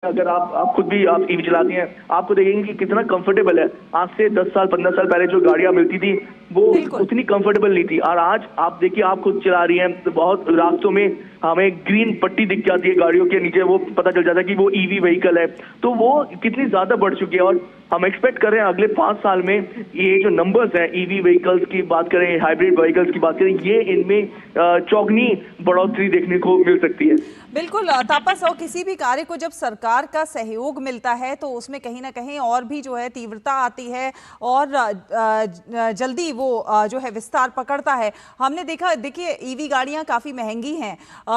अगर आप खुद भी आप ईवी चलाती हैं, आपको देखेंगे कि कितना कंफर्टेबल है। आज से 10 साल 15 साल पहले जो गाड़ियां मिलती थी वो बिल्कुल। उतनी कंफर्टेबल नहीं थी, और आज आप देखिए आप खुद चला रही हैं तो बहुत रास्तों में हमें ग्रीन पट्टी दिख जाती है गाड़ियों के नीचे, वो पता चल जाता है कि वो ईवी व्हीकल है। तो वो कितनी ज्यादा बढ़ चुकी है, और हम एक्सपेक्ट कर रहे हैं अगले 5 साल में ये जो नंबर्स हैं, ईवी व्हीकल्स की बात करें, हाइब्रिड व्हीकल्स की बात करें, ये इनमें चौगनी बढ़ोतरी देखने को मिल सकती है। बिल्कुल तापस, और किसी भी कार्य को जब सरकार का सहयोग मिलता है तो उसमें कहीं ना कहीं और भी जो है तीव्रता आती है और जल्दी वो जो है विस्तार पकड़ता है। हमने देखा, देखिए ईवी गाड़ियां काफ़ी महंगी हैं,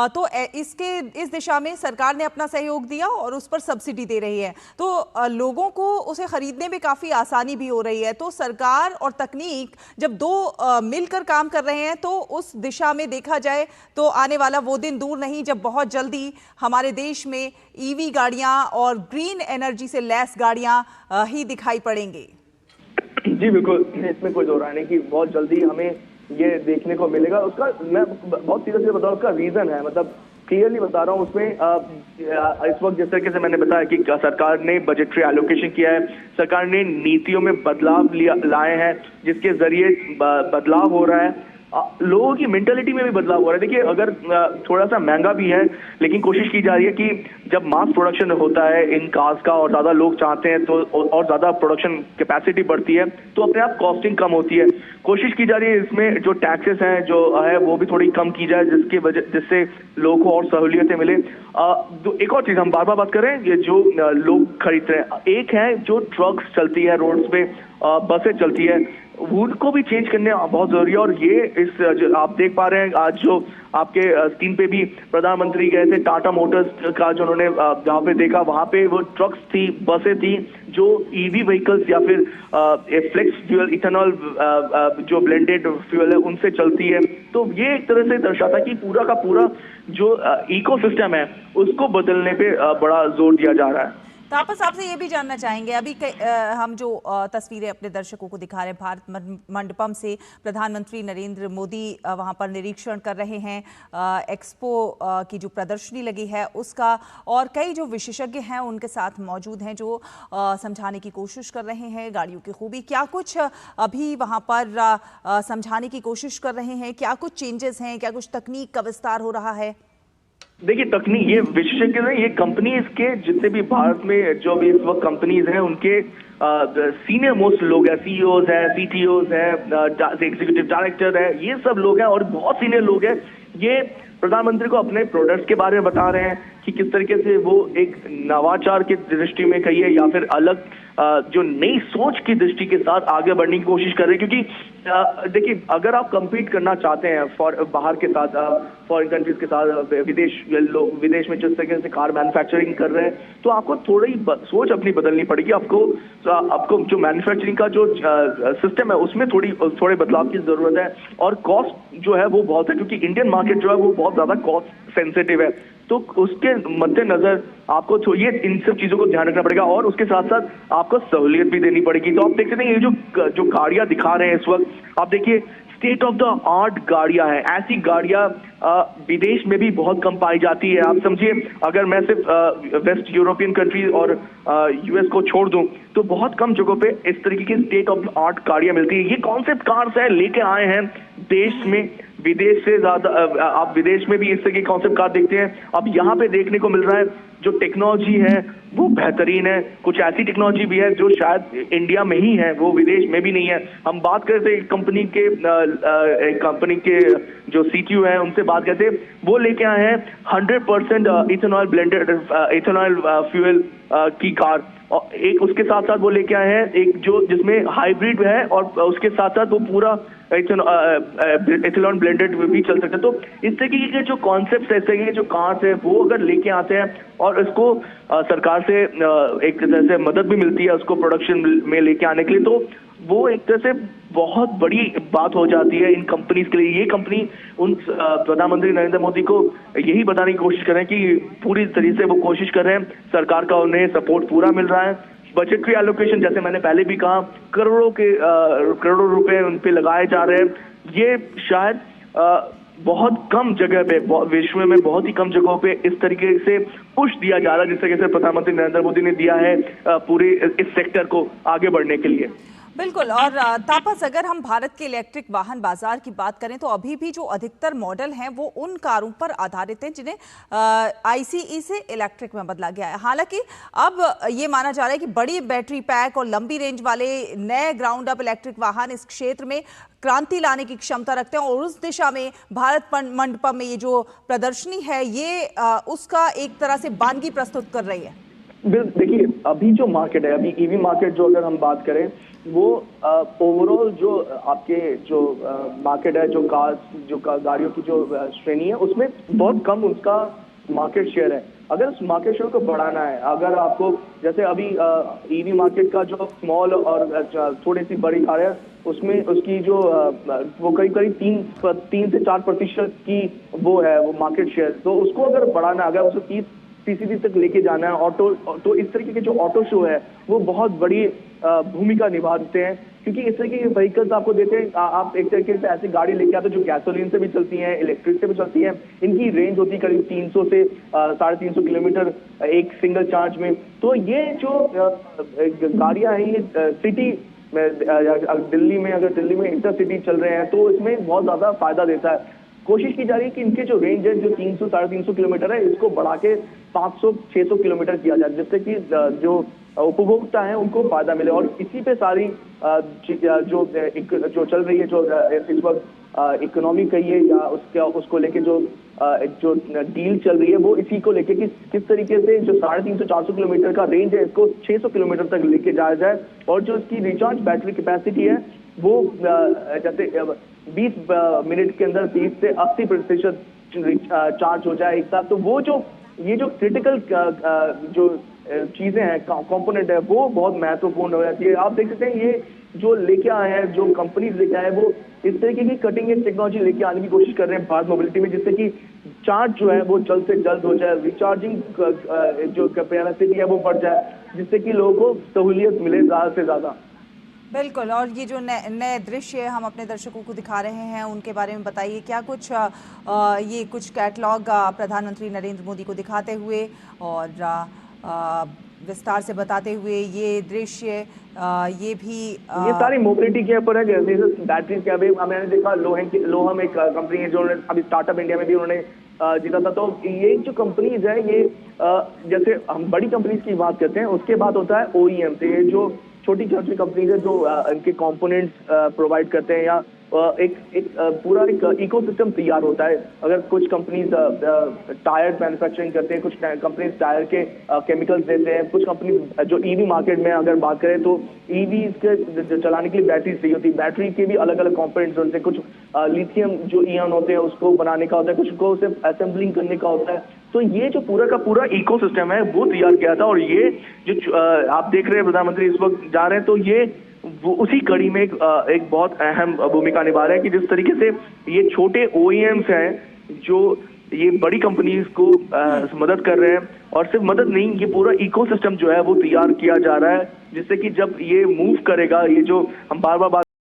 तो इस दिशा में सरकार ने अपना सहयोग दिया और उस पर सब्सिडी दे रही है, तो लोगों को उसे खरीदने में काफ़ी आसानी भी हो रही है। तो सरकार और तकनीक जब दो मिलकर काम कर रहे हैं तो उस दिशा में देखा जाए तो आने वाला वो दिन दूर नहीं जब बहुत जल्दी हमारे देश में ईवी गाड़ियां और ग्रीन एनर्जी से लैस गाड़ियां ही दिखाई पड़ेंगी। जी बिल्कुल, इसमें कोई दो राय नहीं कि बहुत जल्दी हमें ये देखने को मिलेगा। उसका मैं बहुत सीधे सीधे बताऊं, उसका रीजन है, मतलब क्लियरली बता रहा हूँ उसमें। इस वक्त जिस तरीके से मैंने बताया कि सरकार ने बजटरी एलोकेशन किया है, सरकार ने नीतियों में बदलाव लाए हैं जिसके जरिए बदलाव हो रहा है, लोगों की मेंटेलिटी में भी बदलाव हो रहा है। देखिए अगर थोड़ा सा महंगा भी है लेकिन कोशिश की जा रही है कि जब मास प्रोडक्शन होता है इन कार्स का और ज्यादा लोग चाहते हैं तो और ज्यादा प्रोडक्शन कैपेसिटी बढ़ती है तो अपने आप कॉस्टिंग कम होती है। कोशिश की जा रही है इसमें जो टैक्सेस हैं जो है वो भी थोड़ी कम की जाए जिससे लोगों को और सहूलियतें मिले। एक और चीज हम बार बार बात करें, ये जो लोग खरीद रहे हैं, एक है जो ट्रक्स चलती है रोड्स पे, बसें चलती है, उनको भी चेंज करने बहुत जरूरी है। और ये जो आप देख पा रहे हैं आज जो आपके स्क्रीन पे भी प्रधानमंत्री गए थे टाटा मोटर्स का, जो उन्होंने जहाँ पे देखा वहां पे वो ट्रक्स थी, बसें थी जो ईवी व्हीकल्स या फिर फ्लेक्स फ्यूल इथेनॉल जो ब्लेंडेड फ्यूल है उनसे चलती है। तो ये एक तरह से दर्शाता है कि पूरा का पूरा जो इकोसिस्टम है उसको बदलने पे बड़ा जोर दिया जा रहा है। तापस, आपसे ये भी जानना चाहेंगे, अभी हम जो तस्वीरें अपने दर्शकों को दिखा रहे हैं, भारत मंडपम से प्रधानमंत्री नरेंद्र मोदी वहां पर निरीक्षण कर रहे हैं एक्सपो की जो प्रदर्शनी लगी है उसका, और कई जो विशेषज्ञ हैं उनके साथ मौजूद हैं जो समझाने की कोशिश कर रहे हैं गाड़ियों की खूबी। क्या कुछ अभी वहां पर समझाने की कोशिश कर रहे हैं, क्या कुछ चेंजेस हैं, क्या कुछ तकनीक का विस्तार हो रहा है? देखिए तकनीक, ये विशेषज्ञ हैं, ये कंपनीज के जितने भी भारत में जो भी इस वक्त कंपनीज हैं उनके सीनियर मोस्ट लोग हैं, सीईओज हैं, सीटीओज हैं, एग्जीक्यूटिव डायरेक्टर हैं, ये सब लोग हैं और बहुत सीनियर लोग हैं। ये प्रधानमंत्री को अपने प्रोडक्ट्स के बारे में बता रहे हैं कि किस तरीके से वो एक नवाचार की दृष्टि में कहिए या फिर अलग जो नई सोच की दृष्टि के साथ आगे बढ़ने की कोशिश कर रहे हैं। क्योंकि देखिए अगर आप compete करना चाहते हैं बाहर के साथ, फॉरेन कंट्रीज के साथ, विदेश में जिस तरीके से कार मैन्युफैक्चरिंग कर रहे हैं तो आपको थोड़ी सोच अपनी बदलनी पड़ेगी। आपको जो मैन्युफैक्चरिंग का जो सिस्टम है उसमें थोड़े बदलाव की जरूरत है, और कॉस्ट जो है वो बहुत है क्योंकि इंडियन मार्केट जो है वो बहुत ज्यादा कॉस्ट सेंसिटिव है। तो उसके मद्देनजर आपको ये इन सब चीजों को ध्यान रखना पड़ेगा और उसके साथ साथ आपको सहूलियत भी देनी पड़ेगी। तो आप देख सकते हैं ये जो गाड़ियां दिखा रहे हैं इस वक्त, आप देखिए स्टेट ऑफ द आर्ट गाड़ियां हैं। ऐसी गाड़ियां विदेश में भी बहुत कम पाई जाती है। आप समझिए अगर मैं सिर्फ वेस्ट यूरोपियन कंट्री और यूएस को छोड़ दूं तो बहुत कम जगहों पे इस तरीके की स्टेट ऑफ द आर्ट गाड़ियां मिलती है। ये कॉन्सेप्ट कार्स है, लेके आए हैं देश में, विदेश से ज्यादा आप विदेश में भी इस तरह के कॉन्सेप्ट कार देखते हैं। अब यहाँ पे देखने को मिल रहा है जो टेक्नोलॉजी है वो बेहतरीन है, कुछ ऐसी टेक्नोलॉजी भी है जो शायद इंडिया में ही है, वो विदेश में भी नहीं है। हम बात करते कंपनी के जो सीटीओ है उनसे बात करते, वो लेके आए हैं 100% इथेनॉल ब्लेंडेड इथेनॉल फ्यूल की कार, और एक उसके साथ साथ वो लेके आए हैं एक जो जिसमें हाइब्रिड है और उसके साथ साथ वो पूरा इथेनॉल ब्लेंडेड भी चल सकता है। तो इस तरीके के जो कॉन्सेप्ट है, इस तरीके के जो कार्स है वो अगर लेके आते हैं और इसको सरकार से एक तरह से मदद भी मिलती है उसको प्रोडक्शन में लेके आने के लिए, तो वो एक तरह से बहुत बड़ी बात हो जाती है इन कंपनीज के लिए। ये कंपनी उन प्रधानमंत्री नरेंद्र मोदी को यही बताने की कोशिश कर रहे हैं कि पूरी तरीके से वो कोशिश कर रहे हैं, सरकार का उन्हें सपोर्ट पूरा मिल रहा है। बजटरी एलोकेशन जैसे मैंने पहले भी कहा, करोड़ों रुपए उन पे लगाए जा रहे हैं। ये शायद बहुत कम जगह पे, विश्व में बहुत ही कम जगहों पे इस तरीके से पुश दिया जा रहा है जिस तरीके से प्रधानमंत्री नरेंद्र मोदी ने दिया है पूरे इस सेक्टर को आगे बढ़ने के लिए। बिल्कुल। और तापस, अगर हम भारत के इलेक्ट्रिक वाहन बाजार की बात करें तो अभी भी जो अधिकतर मॉडल हैं वो उन कारों पर आधारित हैं जिन्हें आईसीई से इलेक्ट्रिक में बदला गया है। हालांकि अब ये माना जा रहा है कि बड़ी बैटरी पैक और लंबी रेंज वाले नए ग्राउंड अप इलेक्ट्रिक वाहन इस क्षेत्र में क्रांति लाने की क्षमता रखते हैं और उस दिशा में भारत मंडपम में ये जो प्रदर्शनी है ये उसका एक तरह से बानगी प्रस्तुत कर रही है। देखिए, अभी जो मार्केट है, अभी ईवी मार्केट जो अगर हम बात करें वो ओवरऑल जो आपके जो मार्केट है, जो कार्स, जो गाड़ियों की जो श्रेणी है, उसमें बहुत कम उसका मार्केट शेयर है। अगर उस मार्केट शेयर को बढ़ाना है, अगर आपको जैसे अभी ईवी मार्केट का जो स्मॉल और थोड़ी सी बड़ी कार है उसमें उसकी जो वो करीब 3 से 4% की वो है वो मार्केट शेयर, तो उसको अगर बढ़ाना, अगर उसको 30% तक लेके जाना है ऑटो, तो इस तरीके के जो ऑटो शो है वो बहुत बड़ी भूमिका निभाते हैं, क्योंकि इस तरीके के व्हीकल्स आपको देते हैं। आप एक तरीके से ऐसी गाड़ी लेके आते हैं जो गैसोलीन से भी चलती हैं, इलेक्ट्रिक से भी चलती हैं। इनकी रेंज होती है करीब 300 से 350 किलोमीटर एक सिंगल चार्ज में। तो ये जो गाड़ियां हैं ये सिटी में, दिल्ली में इंटरसिटी चल रहे हैं तो इसमें बहुत ज्यादा फायदा देता है। कोशिश की जा रही है कि इनके जो रेंज है जो 300 350 किलोमीटर है इसको बढ़ा के 500-600 किलोमीटर किया जाए, जिससे कि जो उपभोक्ता है उनको फायदा मिले। और इसी पे सारी जो चल रही है, जो इस वक्त इकोनॉमी कहिए या उसको लेके जो डील चल रही है वो इसी को लेके कि किस तरीके से जो 350-400 किलोमीटर का रेंज है इसको 600 किलोमीटर तक लेके जाया जाए। और जो इसकी रिचार्ज बैटरी कैपेसिटी है वो जैसे 20 मिनट के अंदर 30 से 80% चार्ज हो जाए एक साथ। तो वो जो ये जो क्रिटिकल जो चीजें हैं, कंपोनेंट है, वो बहुत महत्वपूर्ण हो जाती है। आप देख सकते हैं ये जो लेके आए हैं, जो कंपनीज लेके आए हैं, वो इस तरीके की कटिंग एज टेक्नोलॉजी लेके आने की कोशिश कर रहे हैं भारत मोबिलिटी में, जिससे कि चार्ज जो है वो जल्द से जल्द हो जाए, रिचार्जिंग जो कैपेसिटी है वो बढ़ जाए, जिससे कि लोगों को सहूलियत मिले ज्यादा से ज्यादा। बिल्कुल। और ये जो नए दृश्य हम अपने दर्शकों को दिखा रहे हैं उनके बारे में बताइए, क्या कुछ ये कुछ कैटलॉग प्रधानमंत्री नरेंद्र मोदी को दिखाते हुए और विस्तार से बताते हुए ये दृश्य ये भी ये सारी मोबिलिटी के ऊपर है। जैसे बैटरी के अभी मैंने देखा लोहम एक कंपनी है जो अभी स्टार्टअप इंडिया में भी उन्होंने जीता था। तो ये जो कंपनीज है ये जैसे हम बड़ी कंपनीज की बात करते हैं, उसके बाद होता है OEM से, ये जो छोटी छोटी कंपनीज है जो इनके कंपोनेंट्स प्रोवाइड करते हैं, या पूरा एक इकोसिस्टम तैयार होता है। अगर कुछ कंपनीज टायर मैन्युफैक्चरिंग करते हैं, कुछ कंपनीज टायर के केमिकल्स देते हैं, कुछ कंपनीज जो ईवी मार्केट में अगर बात करें तो ईवी के चलाने के लिए बैटरी चाहिए होती है। बैटरी के भी अलग अलग कंपोनेंट्स होते हैं, कुछ लिथियम जो ईयन होते हैं उसको बनाने का होता है, कुछ को सिर्फ असेंबलिंग करने का होता है। तो ये जो पूरा का पूरा इकोसिस्टम है वो तैयार किया था। और ये जो आप देख रहे हैं प्रधानमंत्री इस वक्त जा रहे हैं, तो ये वो उसी कड़ी में एक बहुत अहम भूमिका निभा रहे हैं कि जिस तरीके से ये छोटे OEMs हैं जो ये बड़ी कंपनीज को मदद कर रहे हैं, और सिर्फ मदद नहीं, ये पूरा इकोसिस्टम जो है वो तैयार किया जा रहा है, जिससे कि जब ये मूव करेगा, ये जो हम बार बार बात